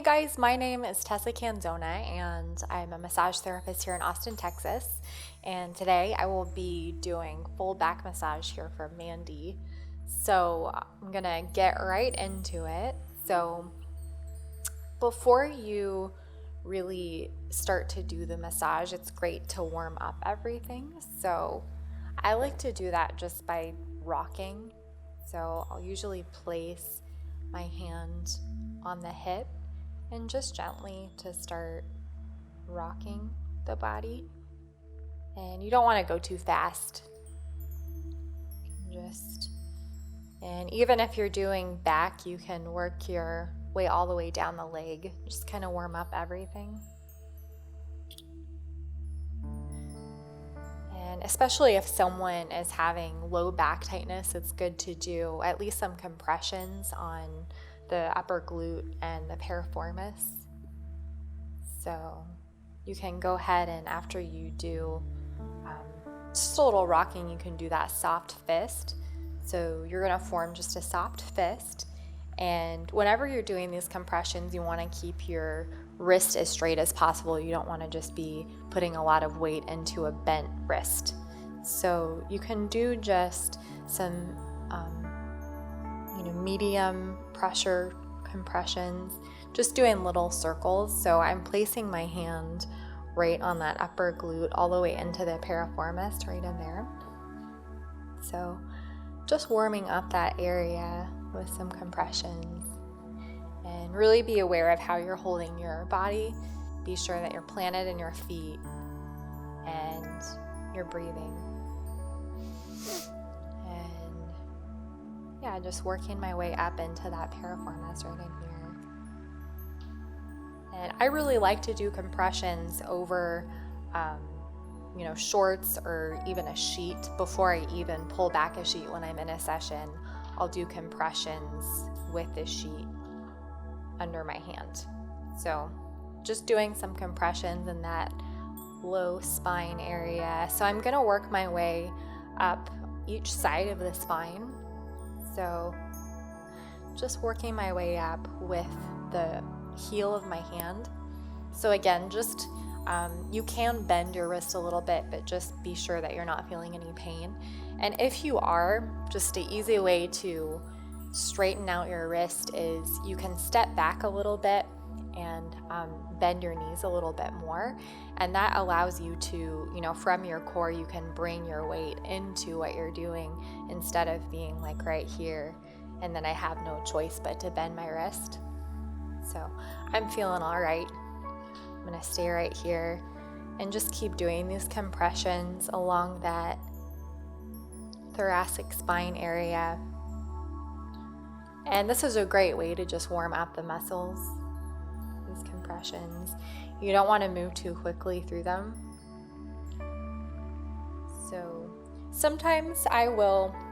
guys, my name is Tessa and I'm a massage therapist here in Austin, Texas. And today I will be doing full back massage here for Mandy. So I'm gonna get right into it. So before you really start to do the massage, it's great to warm up everything. So I like to do that just by rocking. So I'll usually place my hand on the hip and just gently to start rocking the body. And you don't want to go too fast. And even if you're doing back, you can work your way all the way down the leg. Just kind of warm up everything. And especially if someone is having low back tightness, it's good to do at least some compressions on the upper glute and the piriformis. So you can go ahead and after you do just a little rocking, you can do that soft fist. So you're going to form just a soft fist. And whenever you're doing these compressions, you want to keep your wrist as straight as possible. You don't want to just be putting a lot of weight into a bent wrist. So you can do just some medium pressure compressions, just doing little circles. So I'm placing my hand right on that upper glute all the way into the piriformis, right in there. So just warming up that area with some compressions, and really be aware of how you're holding your body. Be sure that you're planted in your feet and you're breathing. And just working my way up into that piriformis right in here. And I really like to do compressions over shorts or even a sheet. Before I even pull back a sheet when I'm in a session, I'll do compressions with the sheet under my hand. So just doing some compressions in that low spine area. So I'm going to work my way up each side of the spine. So just working my way up with the heel of my hand. So again, just you can bend your wrist a little bit, but just be sure that you're not feeling any pain. And if you are, just an easy way to straighten out your wrist is you can step back a little bit and bend your knees a little bit more. And that allows you to, from your core, you can bring your weight into what you're doing instead of being like right here. And then I have no choice but to bend my wrist. So I'm feeling all right. I'm going to stay right here and just keep doing these compressions along that thoracic spine area. And this is a great way to just warm up the muscles, these compressions. You don't want to move too quickly through them. So sometimes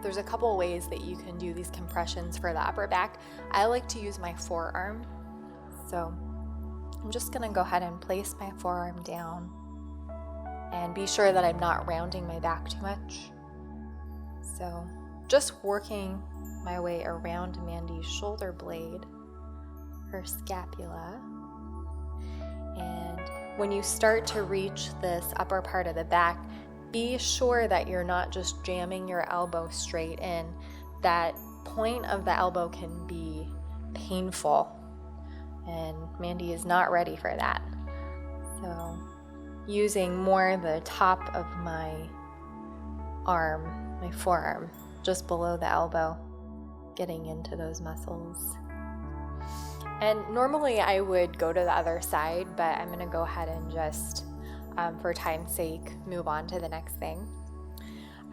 there's a couple ways that you can do these compressions for the upper back. I like to use my forearm. So I'm just going to go ahead and place my forearm down and be sure that I'm not rounding my back too much. So just working my way around Mandy's shoulder blade, her scapula. And when you start to reach this upper part of the back, be sure that you're not just jamming your elbow straight in. That point of the elbow can be painful, and Mandy is not ready for that. So using more the top of my arm, my forearm, just below the elbow, getting into those muscles. And normally I would go to the other side, but I'm going to go ahead and just, for time's sake, move on to the next thing.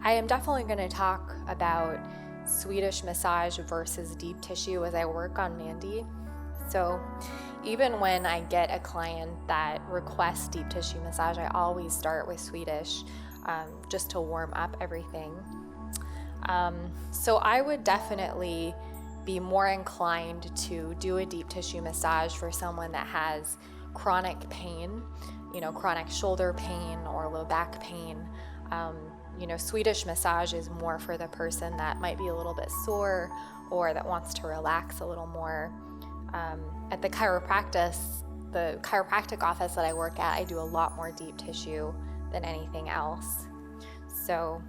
I am definitely going to talk about Swedish massage versus deep tissue as I work on Mandy. So even when I get a client that requests deep tissue massage, I always start with Swedish just to warm up everything. So I would definitely be more inclined to do a deep tissue massage for someone that has chronic pain, chronic shoulder pain or low back pain. Swedish massage is more for the person that might be a little bit sore or that wants to relax a little more. At the chiropractic office that I work at, I do a lot more deep tissue than anything else. So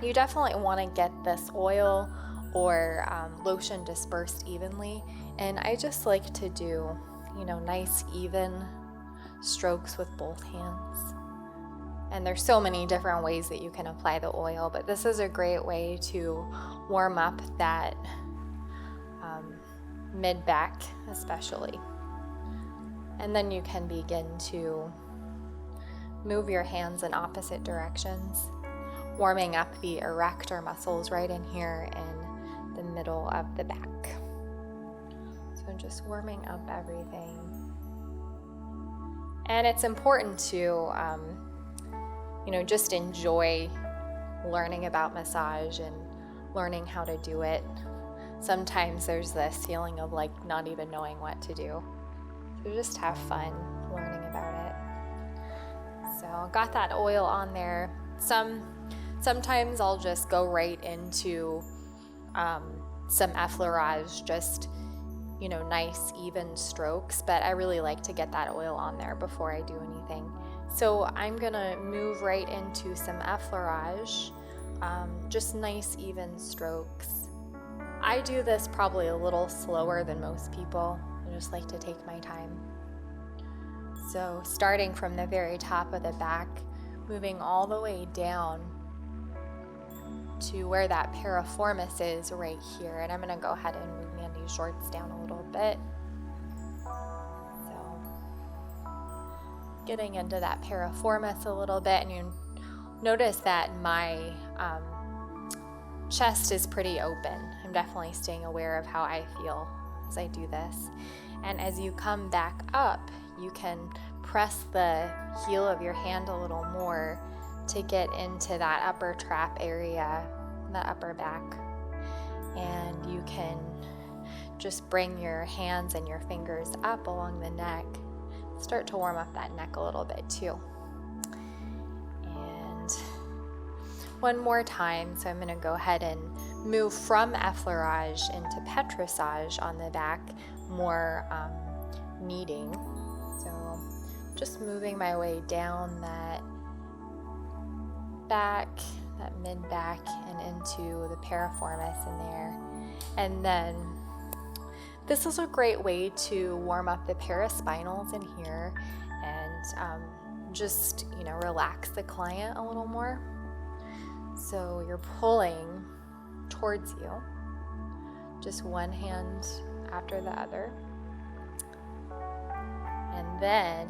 you definitely want to get this oil or lotion dispersed evenly. And I just like to do, nice even strokes with both hands. And there's so many different ways that you can apply the oil, but this is a great way to warm up that mid-back especially. And then you can begin to move your hands in opposite directions, warming up the erector muscles right in here in the middle of the back. So just warming up everything. And it's important to, just enjoy learning about massage and learning how to do it. Sometimes there's this feeling of like not even knowing what to do. So just have fun learning about it. So got that oil on there. Sometimes I'll just go right into some effleurage, just nice even strokes, but I really like to get that oil on there before I do anything. So I'm gonna move right into some effleurage, just nice even strokes. I do this probably a little slower than most people. I just like to take my time. So starting from the very top of the back, moving all the way down to where that piriformis is right here. And I'm gonna go ahead and move Mandy's shorts down a little bit. So getting into that piriformis a little bit, and you notice that my chest is pretty open. I'm definitely staying aware of how I feel as I do this. And as you come back up, you can press the heel of your hand a little more to get into that upper trap area, the upper back. And you can just bring your hands and your fingers up along the neck. Start to warm up that neck a little bit too. And one more time, so I'm going to go ahead and move from effleurage into petrissage on the back, more kneading. So just moving my way down that back, that mid-back, and into the piriformis in there. And then this is a great way to warm up the paraspinals in here and just, relax the client a little more. So you're pulling towards you, just one hand after the other. And then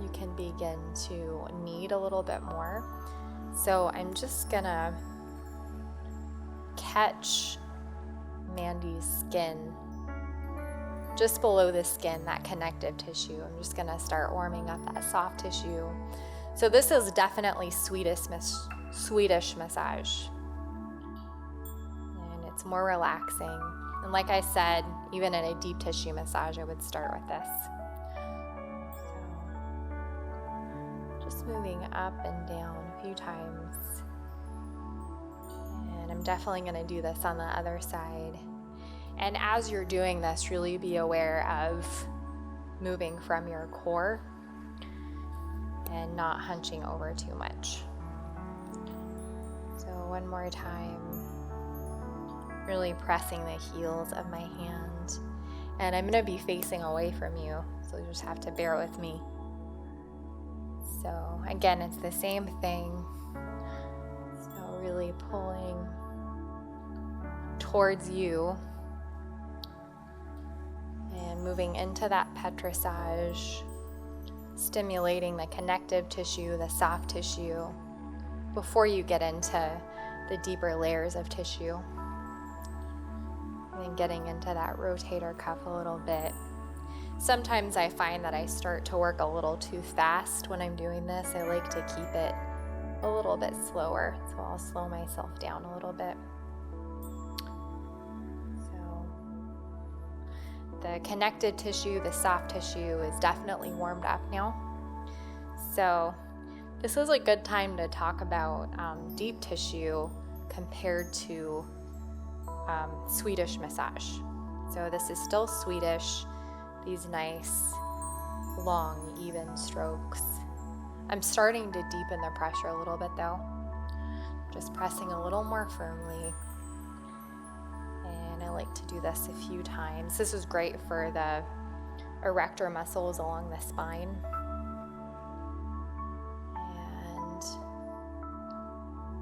you can begin to knead a little bit more. So I'm just gonna catch Mandy's skin just below the skin, that connective tissue. I'm just gonna start warming up that soft tissue. So this is definitely Swedish massage. And it's more relaxing. And like I said, even in a deep tissue massage, I would start with this. So just moving up and down a few times. And I'm definitely going to do this on the other side. And as you're doing this, really be aware of moving from your core and not hunching over too much. So one more time, really pressing the heels of my hand. And I'm going to be facing away from you, so you just have to bear with me. So again, it's the same thing. So really pulling towards you and moving into that petrissage, stimulating the connective tissue, the soft tissue, before you get into the deeper layers of tissue. And then getting into that rotator cuff a little bit. Sometimes I find that I start to work a little too fast when I'm doing this. I like to keep it a little bit slower, so I'll slow myself down a little bit. So the connective tissue, the soft tissue is definitely warmed up now. So this is a good time to talk about deep tissue compared to Swedish massage. So this is still Swedish, these nice, long, even strokes. I'm starting to deepen the pressure a little bit though. Just pressing a little more firmly. And I like to do this a few times. This is great for the erector muscles along the spine.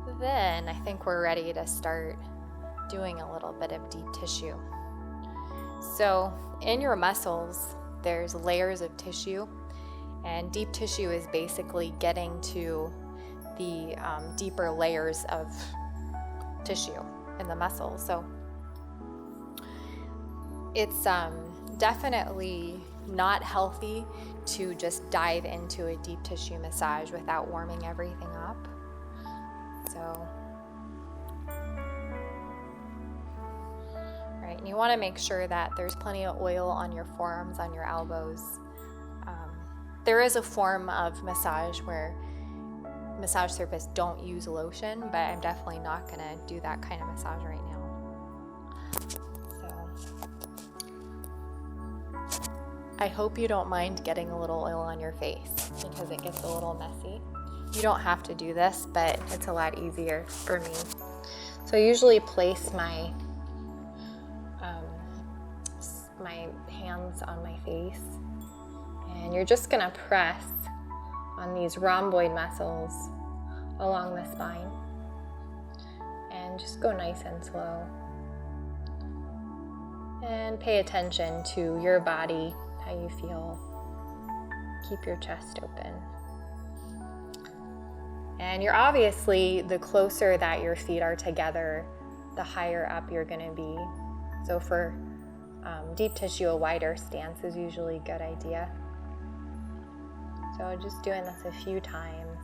And then I think we're ready to start doing a little bit of deep tissue. So in your muscles, there's layers of tissue, and deep tissue is basically getting to the deeper layers of tissue in the muscles. So it's definitely not healthy to just dive into a deep tissue massage without warming everything up. So, right, and you want to make sure that there's plenty of oil on your forearms, on your elbows. There is a form of massage where massage therapists don't use lotion, but I'm definitely not going to do that kind of massage right now. So I hope you don't mind getting a little oil on your face because it gets a little messy. You don't have to do this, but it's a lot easier for me. So I usually place my hands on my face, and you're just gonna press on these rhomboid muscles along the spine, and just go nice and slow. And pay attention to your body, how you feel. Keep your chest open. And you're obviously, the closer that your feet are together, the higher up you're gonna be. So for deep tissue, a wider stance is usually a good idea. So just doing this a few times.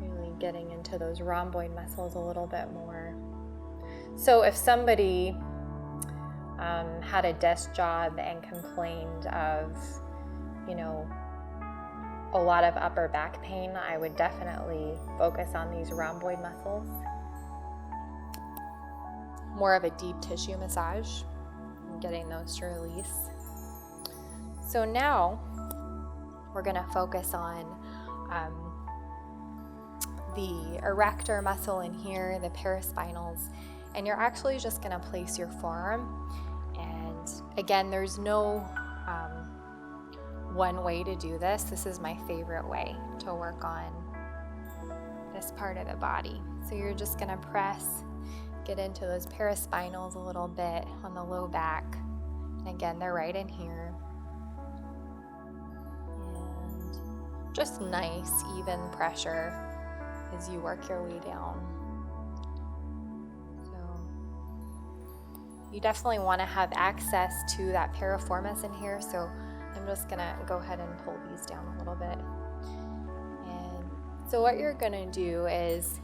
Really getting into those rhomboid muscles a little bit more. So if somebody had a desk job and complained of, a lot of upper back pain, I would definitely focus on these rhomboid muscles. More of a deep tissue massage, getting those to release. So now we're going to focus on the erector muscle in here, the paraspinals, and you're actually just going to place your forearm. And again, there's no one way to do this. This is my favorite way to work on this part of the body. So you're just going to press, get into those paraspinals a little bit on the low back. And again, they're right in here. And just nice, even pressure as you work your way down. So you definitely want to have access to that piriformis in here. So I'm just gonna go ahead and pull these down a little bit. And so what you're gonna do is,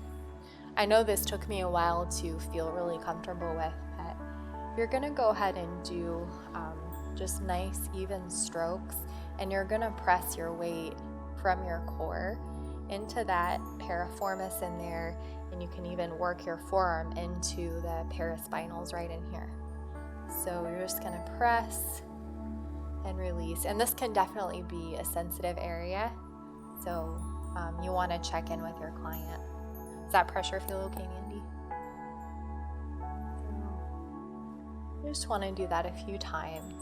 I know this took me a while to feel really comfortable with, but you're gonna go ahead and do just nice even strokes, and you're gonna press your weight from your core into that piriformis in there, and you can even work your forearm into the paraspinals right in here. So you're just gonna press and release, and this can definitely be a sensitive area, so you want to check in with your client. Does that pressure feel okay, Mandy? You just want to do that a few times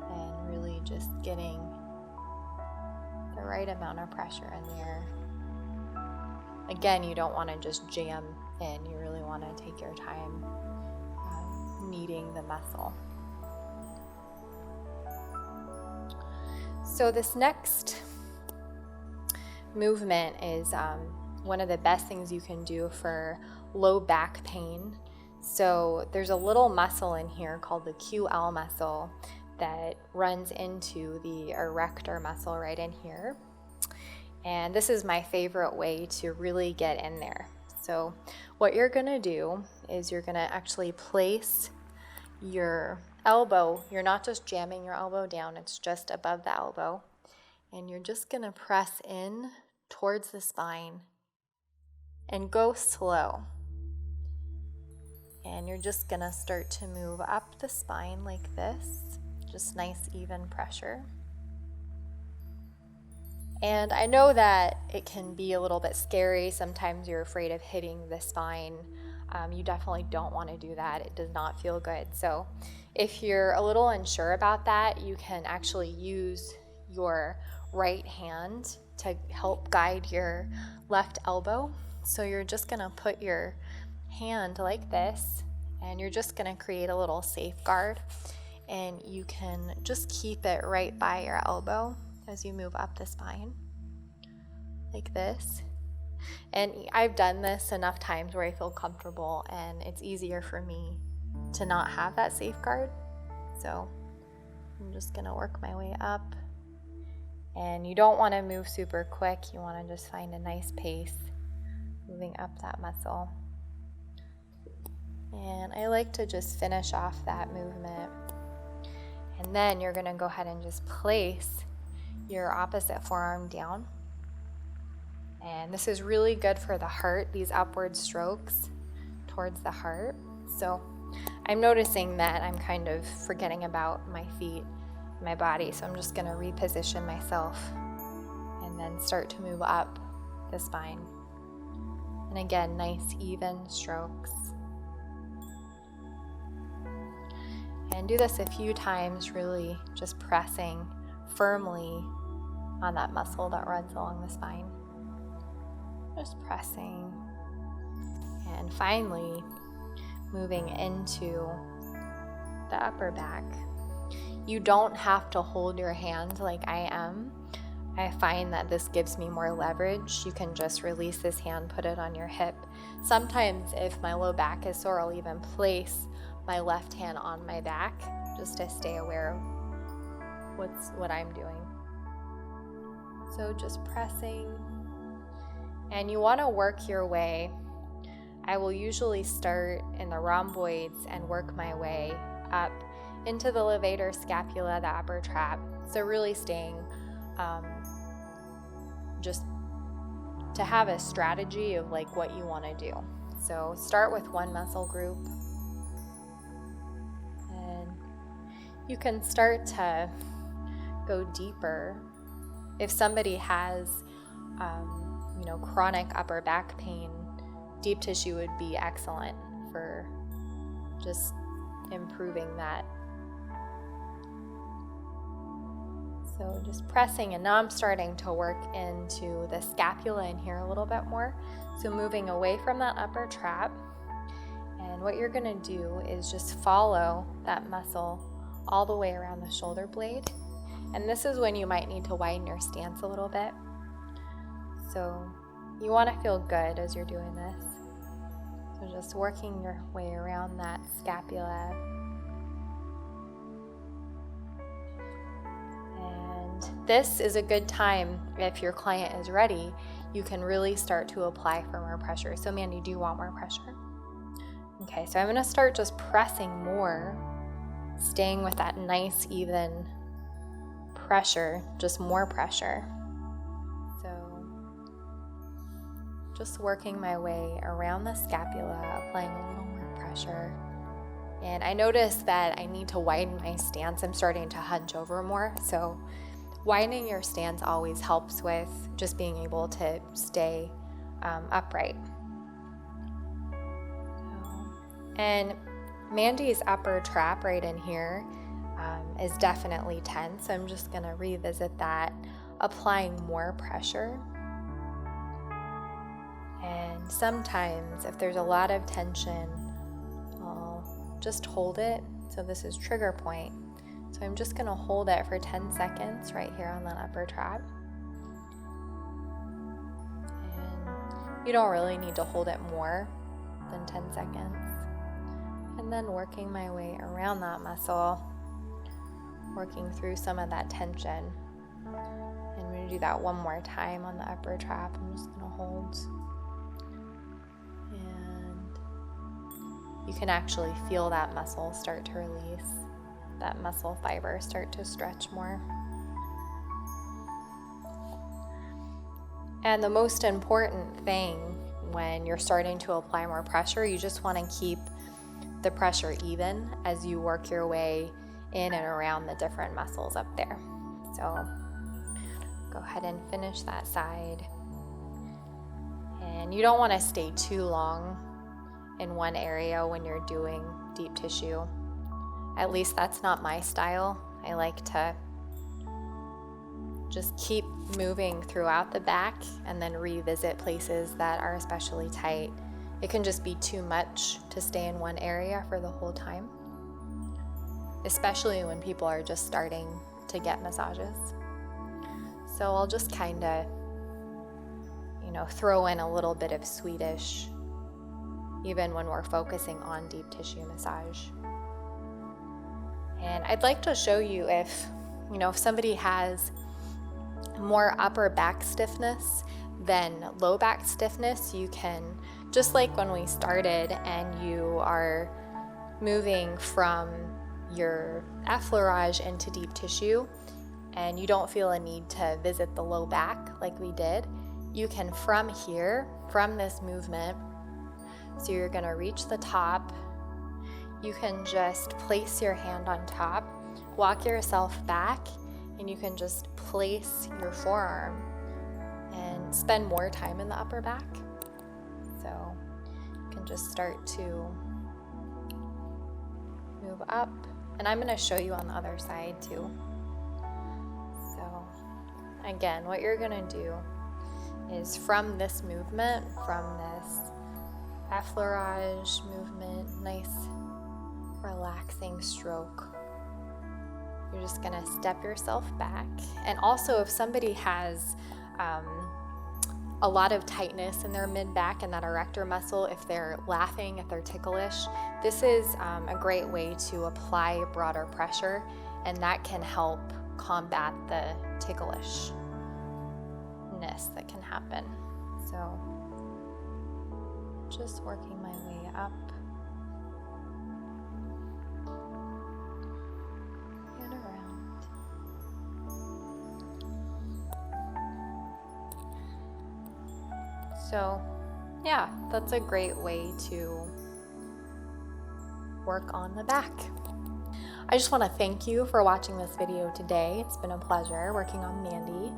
and really just getting the right amount of pressure in there. Again, you don't want to just jam in, you really want to take your time kneading the muscle. So this next movement is one of the best things you can do for low back pain. So there's a little muscle in here called the QL muscle that runs into the erector muscle right in here. And this is my favorite way to really get in there. So what you're gonna do is you're gonna actually place your elbow, you're not just jamming your elbow down, it's just above the elbow, and you're just going to press in towards the spine and go slow. And And you're just gonna start to move up the spine like this, just nice even pressure. And I know that it can be a little bit scary. Sometimes you're afraid of hitting the spine. You definitely don't want to do that. It does not feel good. So if you're a little unsure about that, you can actually use your right hand to help guide your left elbow. So you're just going to put your hand like this, and you're just going to create a little safeguard, and you can just keep it right by your elbow as you move up the spine like this. And I've done this enough times where I feel comfortable, and it's easier for me to not have that safeguard. So I'm just gonna work my way up, and you don't want to move super quick. You want to just find a nice pace moving up that muscle. And I like to just finish off that movement, and then you're gonna go ahead and just place your opposite forearm down. And this is really good for the heart, these upward strokes towards the heart. So I'm noticing that I'm kind of forgetting about my feet, my body. So I'm just going to reposition myself and then start to move up the spine. And again, nice even strokes. And do this a few times, really just pressing firmly on that muscle that runs along the spine. Just pressing. And finally, moving into the upper back. You don't have to hold your hand like I am. I find that this gives me more leverage. You can just release this hand, put it on your hip. Sometimes if my low back is sore, I'll even place my left hand on my back just to stay aware of what I'm doing. So just pressing. And you want to work your way. I will usually start in the rhomboids and work my way up into the levator scapula, the upper trap. So really staying just to have a strategy of like what you want to do. So start with one muscle group, and you can start to go deeper. If somebody has chronic upper back pain, deep tissue would be excellent for just improving that. So just pressing, and now I'm starting to work into the scapula in here a little bit more. So moving away from that upper trap, and what you're going to do is just follow that muscle all the way around the shoulder blade. And this is when you might need to widen your stance a little bit. So you want to feel good as you're doing this. So just working your way around that scapula. And this is a good time, if your client is ready, you can really start to apply for more pressure. So Mandy, do you want more pressure? Okay, so I'm going to start just pressing more, staying with that nice even pressure, just more pressure. Just working my way around the scapula, applying a little more pressure. And I notice that I need to widen my stance. I'm starting to hunch over more. So widening your stance always helps with just being able to stay upright. And Mandy's upper trap right in here is definitely tense. So I'm just going to revisit that, applying more pressure. And sometimes if there's a lot of tension, I'll just hold it. So this is trigger point. So I'm just going to hold it for 10 seconds right here on that upper trap. And you don't really need to hold it more than 10 seconds. And then working my way around that muscle, working through some of that tension. And I'm going to do that one more time on the upper trap. I'm just going to hold. You can actually feel that muscle start to release, that muscle fiber start to stretch more. And the most important thing when you're starting to apply more pressure, you just want to keep the pressure even as you work your way in and around the different muscles up there. So go ahead and finish that side. And you don't want to stay too long in one area when you're doing deep tissue. At least that's not my style. I like to just keep moving throughout the back and then revisit places that are especially tight. It can just be too much to stay in one area for the whole time, especially when people are just starting to get massages. So I'll just kind of, throw in a little bit of Swedish even when we're focusing on deep tissue massage. And I'd like to show you if somebody has more upper back stiffness than low back stiffness, you can, just like when we started and you are moving from your effleurage into deep tissue and you don't feel a need to visit the low back like we did, you can from here, from this movement, so you're going to reach the top, you can just place your hand on top, walk yourself back, and you can just place your forearm and spend more time in the upper back. So you can just start to move up, and I'm going to show you on the other side too. So again, what you're going to do is from this movement, from this effleurage movement, nice relaxing stroke, you're just going to step yourself back. And also if somebody has a lot of tightness in their mid-back and that erector muscle, if they're laughing, if they're ticklish, this is a great way to apply broader pressure, and that can help combat the ticklishness that can happen. So just working my way up and around. So yeah, that's a great way to work on the back. I just want to thank you for watching this video today. It's been a pleasure working on Mandy.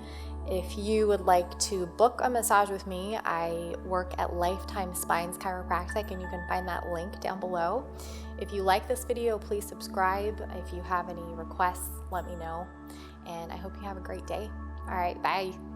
If you would like to book a massage with me, I work at Lifetime Spines Chiropractic, and you can find that link down below. If you like this video, please subscribe. If you have any requests, let me know. And I hope you have a great day. All right, bye.